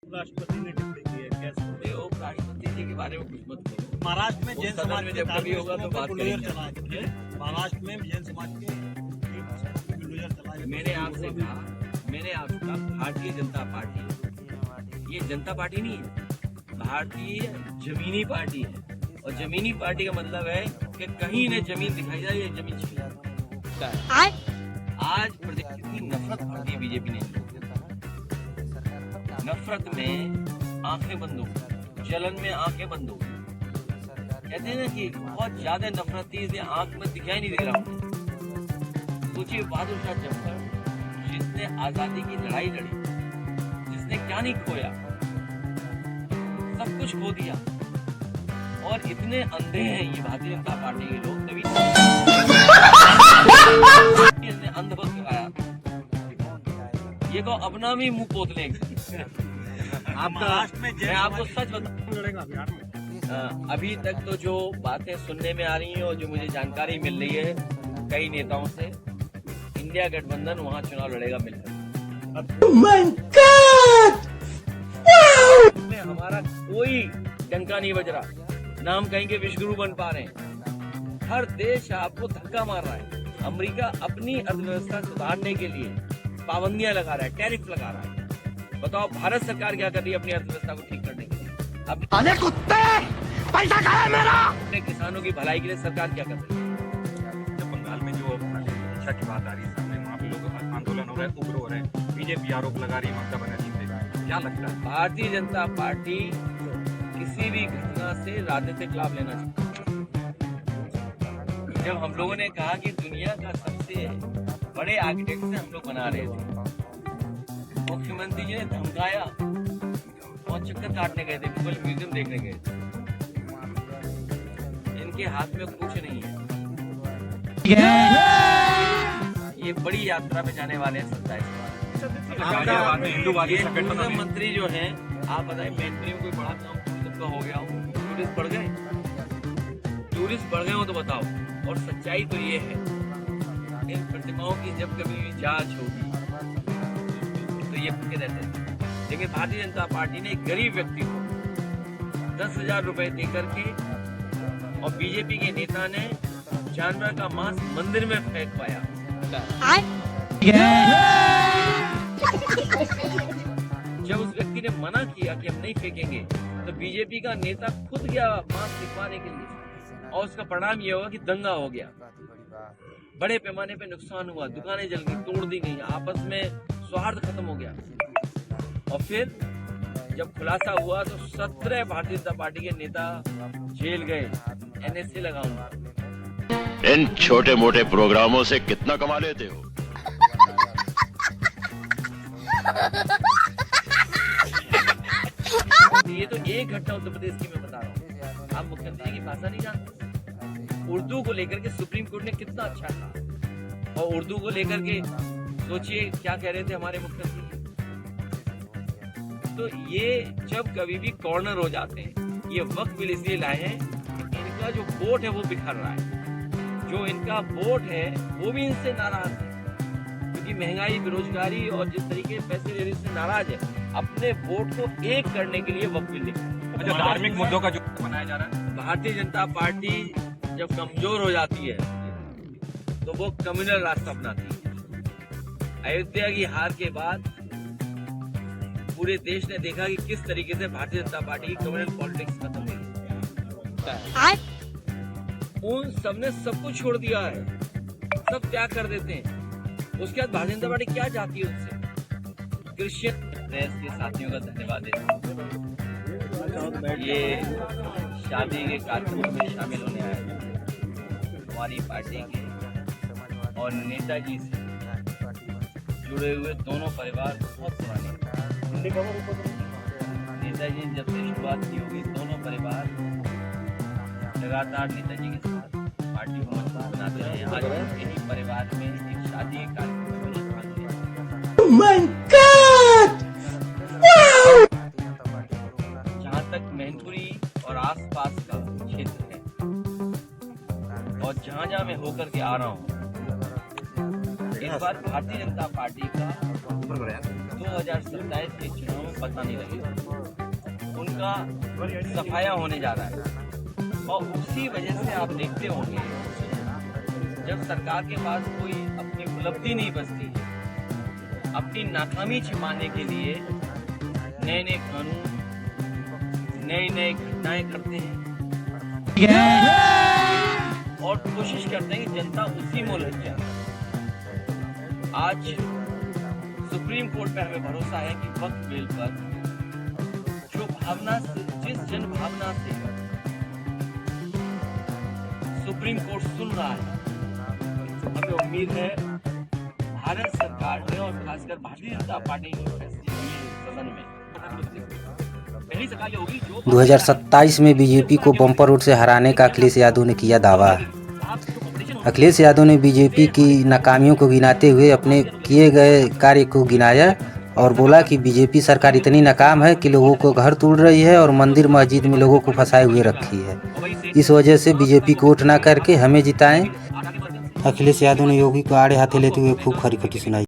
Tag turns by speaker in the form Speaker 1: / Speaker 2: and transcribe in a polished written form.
Speaker 1: राष्ट्रपति ने टिप्पणी की है, कैसे
Speaker 2: उपराष्ट्रपति जी के बारे में कुछ मत करो।
Speaker 1: महाराष्ट्र में जैन समाज
Speaker 2: में जब कभी होगा तो बात करेंगे।
Speaker 1: महाराष्ट्र में जैन समाज के बुलडोजर चलाए।
Speaker 2: मैंने आपसे कहा भारतीय जनता पार्टी ये जनता पार्टी नहीं है, भारतीय जमीनी पार्टी है। और जमीनी पार्टी का मतलब है कि कहीं इन्हें जमीन दिखाई जाए, ये जमीन छिपा है। आज प्रदेश की नफरत भरती है बीजेपी ने। नफरत में आंखें बंद हो, जलन में आंखें बंद हो। कहते हैं ना कि बहुत ज्यादा नफरत थी, इसलिए आंख में दिखाई नहीं दे रहा। सोचिए बहादुर शाह जफर, जिसने आजादी की लड़ाई लड़ी, जिसने क्या नहीं खोया, सब कुछ खो दिया। और इतने अंधे हैं ये भारतीय जनता पार्टी के लोग, तभी इसने अंधभक्त कराया। ये तो अपना भी मुंह पोत लेंगे। मैं आपको सच बताऊं, अभी तक तो जो बातें सुनने में आ रही हैं और जो मुझे जानकारी मिल रही है कई नेताओं से, इंडिया गठबंधन वहां चुनाव लड़ेगा मिलकर। हमारा कोई डंका नहीं बज रहा, ना हम कहीं के विश्व गुरु बन पा रहे हैं। हर देश आपको धक्का मार रहा है। अमेरिका अपनी अर्थव्यवस्था सुधारने के लिए पाबंदियां लगा रहा है, टैरिफ लगा रहा है। बताओ भारत सरकार क्या कर रही है अपनी अर्थव्यवस्था को ठीक करने के लिए? अब
Speaker 3: कुत्ते पैसा कहाँ है मेरा?
Speaker 2: अपने किसानों की भलाई के लिए सरकार क्या कर रही है?
Speaker 4: जब बंगाल में जो शिक्षा की बात आ रही है सामने, वहाँ पे लोग आंदोलन हो रहे हैं, उग्र हो रहे हैं, बीजेपी आरोप लगा रही है ममता बनर्जी पे। क्या लगता है
Speaker 2: भारतीय जनता पार्टी किसी भी घटना से राजनीतिक लाभ लेना चाहती है? जब हम लोगों ने कहा कि दुनिया का सबसे बड़े आर्किटेक्ट से हम लोग बना रहे थे, मुख्यमंत्री जी ने धमकाया और चक्कर काटने गए थे, मुगल म्यूजियम देखने गए थे। इनके हाथ में कुछ नहीं है। ये बड़ी यात्रा में जाने वाले हैं 27
Speaker 4: हिंदूवादी
Speaker 2: मंत्री जो हैं, आप बताएं मंत्री में कोई बड़ा काम टूरिज्म का हो गया हो? टूरिस्ट बढ़ गए हो तो बताओ। और सच्चाई तो ये है, इन प्रतिमाओं की जब कभी जांच होगी तो ये भटके रहते हैं। लेकिन भारतीय जनता पार्टी ने एक गरीब व्यक्ति को 10,000 रुपए देकर के, और बीजेपी के नेता ने जानवर का मांस मंदिर में फेंक पाया। जब उस व्यक्ति ने मना किया कि हम नहीं फेंकेंगे, तो बीजेपी का नेता खुद गया मांस फेंकवाने के लिए, और उसका परिणाम यह हुआ कि दंगा हो गया, बड़े पैमाने पे नुकसान हुआ, दुकानें जल गई, तोड़ दी गई, आपस में सौहार्द खत्म हो गया। और फिर जब खुलासा हुआ तो 17 भारतीय जनता पार्टी के नेता जेल गए, NSA लगाऊंगा।
Speaker 5: इन छोटे मोटे प्रोग्रामों से कितना कमा लेते हो?
Speaker 2: ये तो एक घटना उत्तर प्रदेश की मैं बता रहा हूँ। आप मुख्यमंत्री की भाषा नहीं जानते। उर्दू को लेकर के सुप्रीम कोर्ट ने कितना अच्छा कहा, और उर्दू को लेकर के सोचिए क्या कह रहे थे हमारे मुख्यमंत्री। तो ये जब कभी भी कॉर्नर हो जाते हैं, ये वक्त बिल इसलिए लाए हैं कि इनका जो वोट है वो बिखर रहा है। जो इनका वोट है वो भी इनसे नाराज है, क्योंकि महंगाई, बेरोजगारी और जिस तरीके से पैसे लेने से नाराज है। अपने वोट को एक करने के लिए वक्त बिल लिखा है।
Speaker 4: अच्छा, धार्मिक मुद्दों का जो बनाया जा रहा है,
Speaker 2: भारतीय जनता पार्टी जब कमजोर हो जाती है तो वो कम्युनल रास्ता अपनाती है। अयोध्या की हार के बाद पूरे देश ने देखा कि किस तरीके से भारतीय जनता पार्टी की कम्युनल पॉलिटिक्स खत्म हुई। उन सबने सब कुछ छोड़ दिया है, सब त्याग कर देते हैं। उसके बाद भारतीय जनता पार्टी क्या चाहती है उनसे? क्रिश्चियन प्रेस के साथियों का धन्यवाद देता हूं। ये शादी के कार्यक्रम में शामिल होने आए हमारी पार्टी के और नेताजी से जुड़े हुए दोनों परिवार बहुत पुराने। नेताजी जब से शुरुआत की होगी, दोनों परिवार लगातार नेताजी के साथ पार्टी को मजबूत बनाते रहे। आज यही परिवार में एक शादी के कार्यक्रम में शामिल हुए। जहाँ तक मैनपुरी और आसपास का क्षेत्र है, और जहाँ मैं होकर के आ रहा हूँ, इस बार भारतीय जनता पार्टी का 2027 के चुनाव पता नहीं लगेगा। उनका सफाया होने जा रहा है और उसी वजह से आप देखते होंगे जब सरकार के पास कोई अपनी उपलब्धि नहीं बचती है, अपनी नाकामी छिपाने के लिए नए नए कानून, नई नई घटनाएं करते हैं और कोशिश करते हैं कि जनता उसी में उलझ जाए। आज सुप्रीम कोर्ट पे हमें भरोसा है कि वक्त बिल पर जो भावना से, जिस जन भावना से सुप्रीम कोर्ट सुन रहा है, हमें उम्मीद है भारत सरकार में और खासकर भारतीय जनता पार्टी की सदन में पहली सरकार होगी जो
Speaker 6: 2027 में बीजेपी को बम्पर वोट से हराने का अखिलेश यादव ने किया दावा। अखिलेश यादव ने बीजेपी की नाकामियों को गिनाते हुए अपने किए गए कार्य को गिनाया और बोला कि बीजेपी सरकार इतनी नाकाम है कि लोगों को घर तोड़ रही है और मंदिर मस्जिद में लोगों को फंसाए हुए रखी है। इस वजह से बीजेपी को वोट ना करके हमें जिताएं। अखिलेश यादव ने योगी को आड़े हाथे लेते हुए खूब खरी खटी सुनाई।